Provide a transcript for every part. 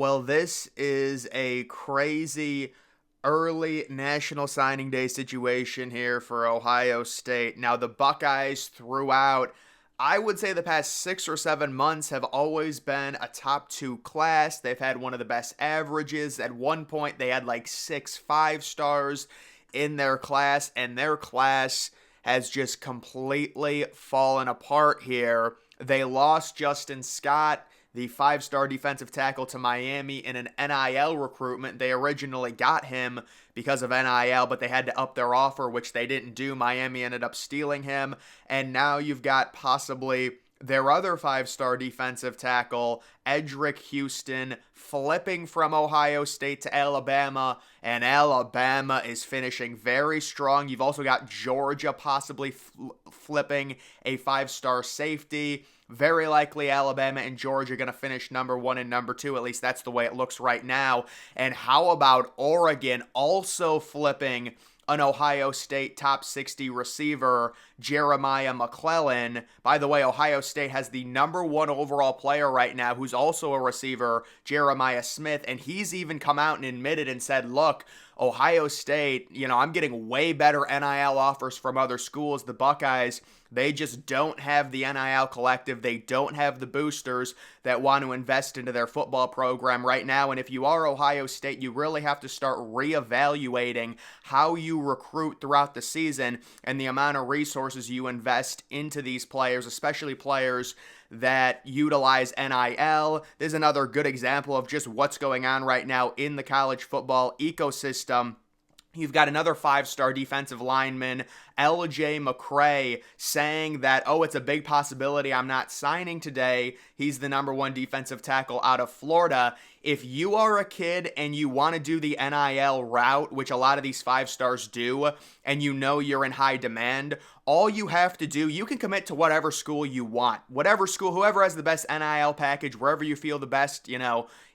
Well, this is a crazy early National Signing Day situation here for Ohio State. Now, the Buckeyes throughout, I would say the past 6 or 7 months have always been a top two class. They've had one of the best averages. At one point, they had like 6 5 stars in their class, and their class has just completely fallen apart here. They lost Justin Scott, the 5 star defensive tackle, to Miami in an NIL recruitment. They originally got him because of NIL, but they had to up their offer, which they didn't do. Miami ended up stealing him. And now you've got possibly their other 5 star defensive tackle, Edric Houston, flipping from Ohio State to Alabama, and Alabama is finishing very strong. You've also got Georgia possibly flipping a 5 star safety. Very likely Alabama and Georgia are going to finish number one and number two. At least that's the way it looks right now. And how about Oregon also flipping an Ohio State top 60 receiver, Jeremiah McClellan? By the way, Ohio State has the number one overall player right now who's also a receiver, Jeremiah Smith, and he's even come out and admitted and said, look, Ohio State, I'm getting way better NIL offers from other schools. The Buckeyes, they just don't have the NIL collective. They don't have the boosters that want to invest into their football program right now. And if you are Ohio State, you really have to start reevaluating how you recruit throughout the season and the amount of resources you invest into these players, especially players that utilize NIL. There's another good example of just what's going on right now in the college football ecosystem. You've got another 5 star defensive lineman, LJ McCray, saying that, it's a big possibility I'm not signing today. He's the number one defensive tackle out of Florida. If you are a kid and you want to do the NIL route, which a lot of these 5 stars do, and you're in high demand, all you have to do, you can commit to whatever school you want. Whatever school, whoever has the best NIL package, wherever you feel the best,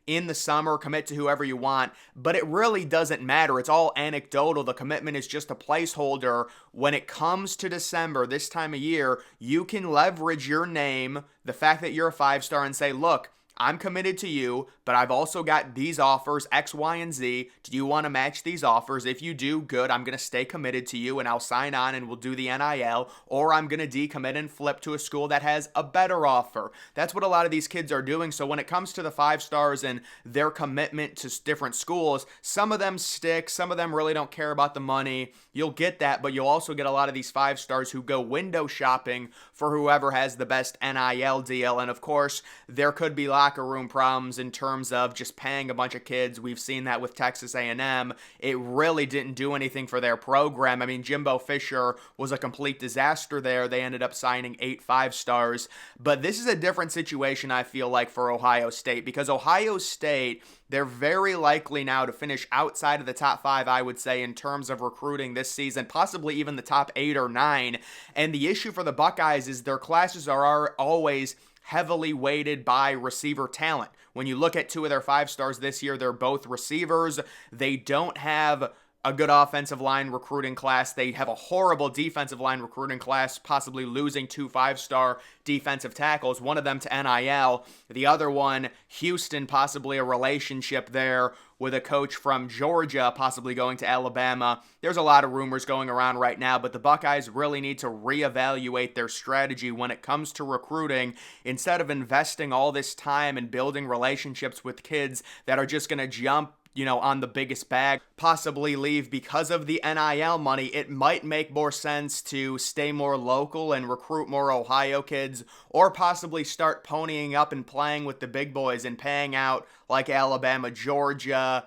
in the summer, commit to whoever you want, but it really doesn't matter. It's all anecdotal. The commitment is just a placeholder. When it comes to December, this time of year, you can leverage your name, the fact that you're a 5 star, and say, look, I'm committed to you, but I've also got these offers, X, Y, and Z. Do you want to match these offers? If you do, good. I'm going to stay committed to you, and I'll sign on, and we'll do the NIL, or I'm going to decommit and flip to a school that has a better offer. That's what a lot of these kids are doing. So when it comes to the 5 stars and their commitment to different schools, some of them stick, some of them really don't care about the money. You'll get that, but you'll also get a lot of these 5 stars who go window shopping for whoever has the best NIL deal. And of course, there could be locker room problems in terms of just paying a bunch of kids. We've seen that with Texas A&M. It really didn't do anything for their program. I mean, Jimbo Fisher was a complete disaster there. They ended up signing 8 5 stars. But this is a different situation, I feel like, for Ohio State, because Ohio State, they're very likely now to finish outside of the top 5, I would say, in terms of recruiting this season, possibly even the top 8 or 9. And the issue for the Buckeyes is their classes are always heavily weighted by receiver talent. When you look at 2 of their 5 stars this year, they're both receivers. They don't have a good offensive line recruiting class. They have a horrible defensive line recruiting class, possibly losing 2 5 star defensive tackles, one of them to NIL. The other one, Houston, possibly a relationship there with a coach from Georgia, possibly going to Alabama. There's a lot of rumors going around right now, but the Buckeyes really need to reevaluate their strategy when it comes to recruiting. Instead of investing all this time and building relationships with kids that are just going to jump on the biggest bag, possibly leave because of the NIL money, it might make more sense to stay more local and recruit more Ohio kids, or possibly start ponying up and playing with the big boys and paying out like Alabama, Georgia,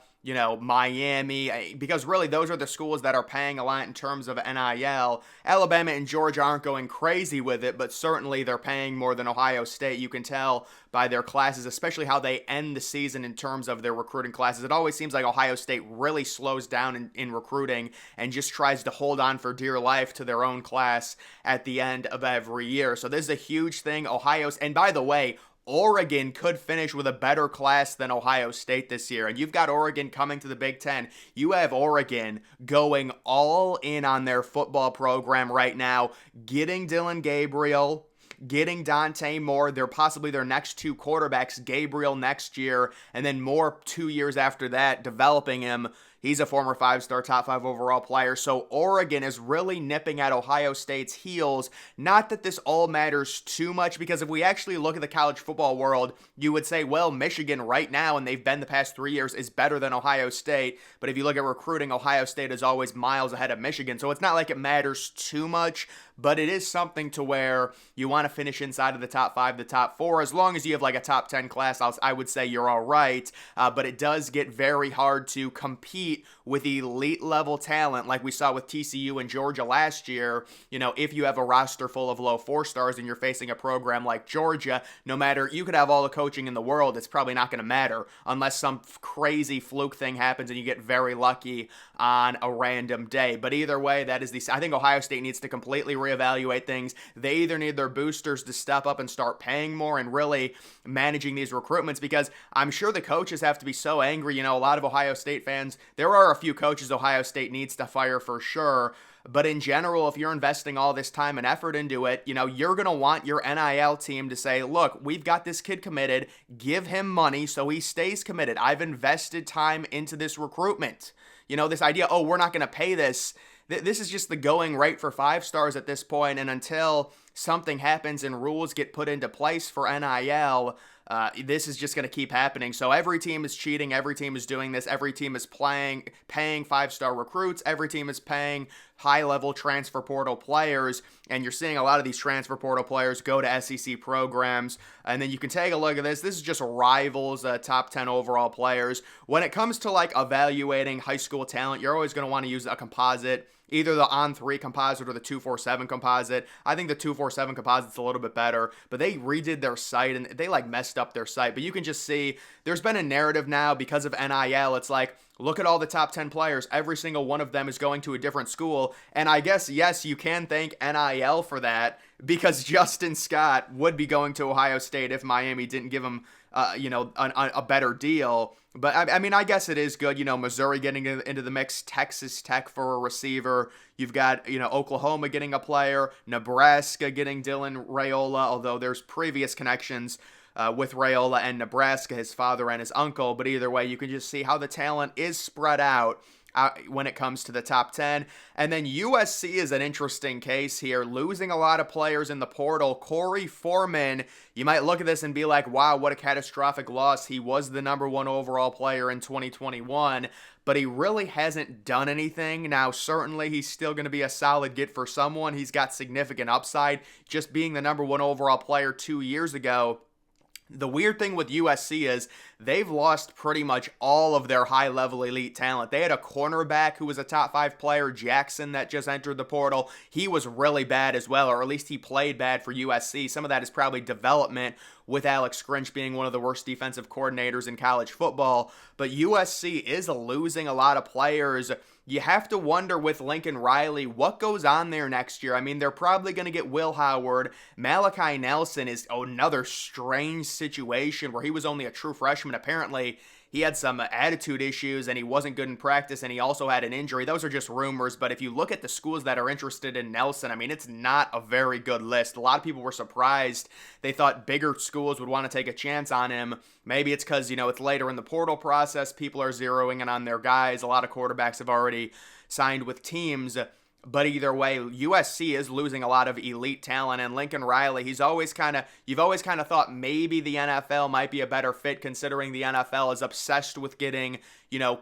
Miami, because really those are the schools that are paying a lot in terms of NIL. Alabama and Georgia aren't going crazy with it, but certainly they're paying more than Ohio State. You can tell by their classes, especially how they end the season in terms of their recruiting classes. It always seems like Ohio State really slows down in recruiting and just tries to hold on for dear life to their own class at the end of every year. So this is a huge thing. And by the way, Oregon could finish with a better class than Ohio State this year. And you've got Oregon coming to the Big Ten. You have Oregon going all in on their football program right now, getting Dylan Gabriel, getting Dante Moore, they're possibly their next two quarterbacks, Gabriel next year, and then Moore 2 years after that, developing him. He's a former 5-star, top 5 overall player. So Oregon is really nipping at Ohio State's heels. Not that this all matters too much, because if we actually look at the college football world, you would say, well, Michigan right now, and they've been the past 3 years, is better than Ohio State. But if you look at recruiting, Ohio State is always miles ahead of Michigan. So it's not like it matters too much, but it is something to where you want to finish inside of the top 5, the top 4. As long as you have like a top 10 class, I would say you're all right. But it does get very hard to compete with elite level talent like we saw with TCU and Georgia last year. If you have a roster full of low 4-stars and you're facing a program like Georgia, no matter, you could have all the coaching in the world, it's probably not going to matter unless some crazy fluke thing happens and you get very lucky on a random day. But either way, I think Ohio State needs to completely reevaluate things. They either need their boosters to step up and start paying more and really managing these recruitments, because I'm sure the coaches have to be so angry. A lot of Ohio State fans, there are a few coaches Ohio State needs to fire for sure. But in general, if you're investing all this time and effort into it, you're going to want your NIL team to say, look, we've got this kid committed. Give him money so he stays committed. I've invested time into this recruitment. This idea, we're not going to pay this. This is just the going rate for 5-stars at this point. And until something happens and rules get put into place for NIL, this is just going to keep happening. So every team is cheating. Every team is doing this. Every team is paying 5-star recruits. Every team is paying high-level transfer portal players. And you're seeing a lot of these transfer portal players go to SEC programs. And then you can take a look at this. This is just rivals, top 10 overall players. When it comes to like evaluating high school talent, you're always going to want to use a composite. Either the On3 composite or the 247 composite. I think the 247 composite's a little bit better, but they redid their site and they like messed up their site. But you can just see there's been a narrative now because of NIL. It's like, look at all the top 10 players. Every single one of them is going to a different school. And I guess, yes, you can thank NIL for that, because Justin Scott would be going to Ohio State if Miami didn't give him a better deal. But I guess it is good. Missouri getting into the mix, Texas Tech for a receiver. You've got, Oklahoma getting a player, Nebraska getting Dylan Raiola, although there's previous connections with Raiola and Nebraska, his father and his uncle. But either way, you can just see how the talent is spread out when it comes to the top 10. And then USC is an interesting case here, losing a lot of players in the portal. Corey Foreman, you might look at this and be like, wow, what a catastrophic loss. He was the number 1 overall player in 2021, but he really hasn't done anything. Now, certainly he's still going to be a solid get for someone. He's got significant upside just being the number 1 overall player 2 years ago. The weird thing with USC is they've lost pretty much all of their high-level elite talent. They had a cornerback who was a top 5 player, Jackson, that just entered the portal. He was really bad as well, or at least he played bad for USC. Some of that is probably development with Alex Grinch being one of the worst defensive coordinators in college football. But USC is losing a lot of players. You have to wonder with Lincoln Riley what goes on there next year. They're probably going to get Will Howard. Malachi Nelson is another strange situation where he was only a true freshman. Apparently, he had some attitude issues and he wasn't good in practice, and he also had an injury. Those are just rumors, but if you look at the schools that are interested in Nelson, it's not a very good list. A lot of people were surprised. They thought bigger schools would want to take a chance on him. Maybe it's because, it's later in the portal process. People are zeroing in on their guys. A lot of quarterbacks have already signed with teams. But either way, USC is losing a lot of elite talent, and Lincoln Riley, you've always kind of thought maybe the NFL might be a better fit, considering the NFL is obsessed with getting,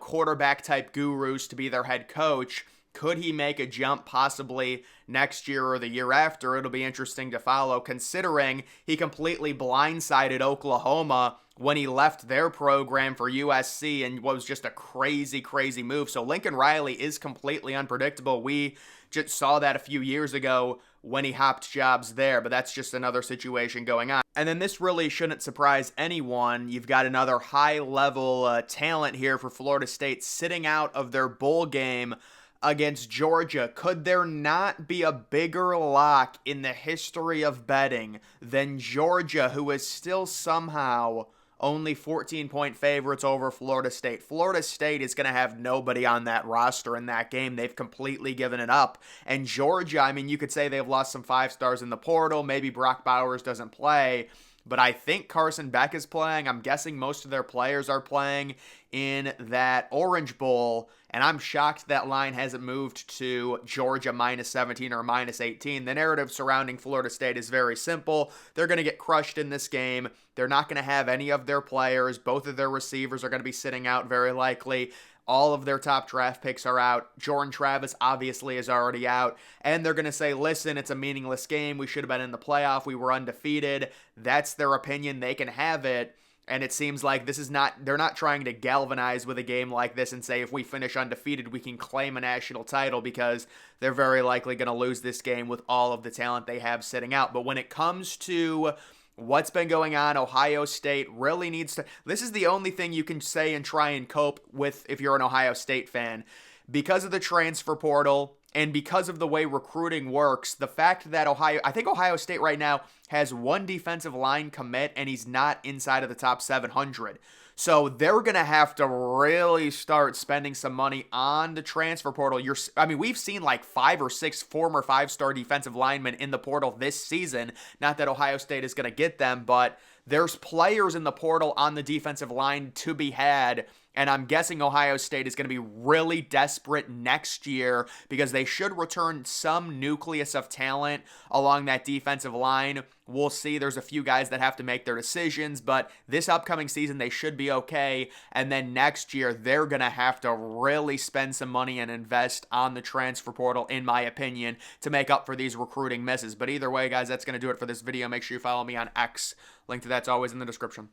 quarterback type gurus to be their head coach. Could he make a jump possibly next year or the year after? It'll be interesting to follow, considering he completely blindsided Oklahoma when he left their program for USC and was just a crazy, crazy move. So Lincoln Riley is completely unpredictable. We just saw that a few years ago when he hopped jobs there, but that's just another situation going on. And then this really shouldn't surprise anyone. You've got another high-level talent here for Florida State sitting out of their bowl game against Georgia. Could there not be a bigger lock in the history of betting than Georgia, who is still somehow only 14-point favorites over Florida State. Florida State is going to have nobody on that roster in that game. They've completely given it up. And Georgia, I mean, you could say they've lost some 5-stars in the portal. Maybe Brock Bowers doesn't play. But I think Carson Beck is playing. I'm guessing most of their players are playing in that Orange Bowl. And I'm shocked that line hasn't moved to Georgia -17 or -18. The narrative surrounding Florida State is very simple. They're going to get crushed in this game. They're not going to have any of their players. Both of their receivers are going to be sitting out very likely. All of their top draft picks are out. Jordan Travis obviously is already out. And they're going to say, listen, it's a meaningless game. We should have been in the playoff. We were undefeated. That's their opinion. They can have it. And it seems like they're not trying to galvanize with a game like this and say, if we finish undefeated, we can claim a national title, because they're very likely going to lose this game with all of the talent they have sitting out. But when it comes to what's been going on, Ohio State really needs to... This is the only thing you can say and try and cope with if you're an Ohio State fan. Because of the transfer portal and because of the way recruiting works, the fact that I think Ohio State right now has one defensive line commit, and he's not inside of the top 700. So they're going to have to really start spending some money on the transfer portal. We've seen like 5 or 6 former 5-star defensive linemen in the portal this season. Not that Ohio State is going to get them, but there's players in the portal on the defensive line to be had. And I'm guessing Ohio State is going to be really desperate next year, because they should return some nucleus of talent along that defensive line. We'll see. There's a few guys that have to make their decisions, but this upcoming season, they should be okay. And then next year, they're going to have to really spend some money and invest on the transfer portal, in my opinion, to make up for these recruiting misses. But either way, guys, that's going to do it for this video. Make sure you follow me on X. Link to that's always in the description.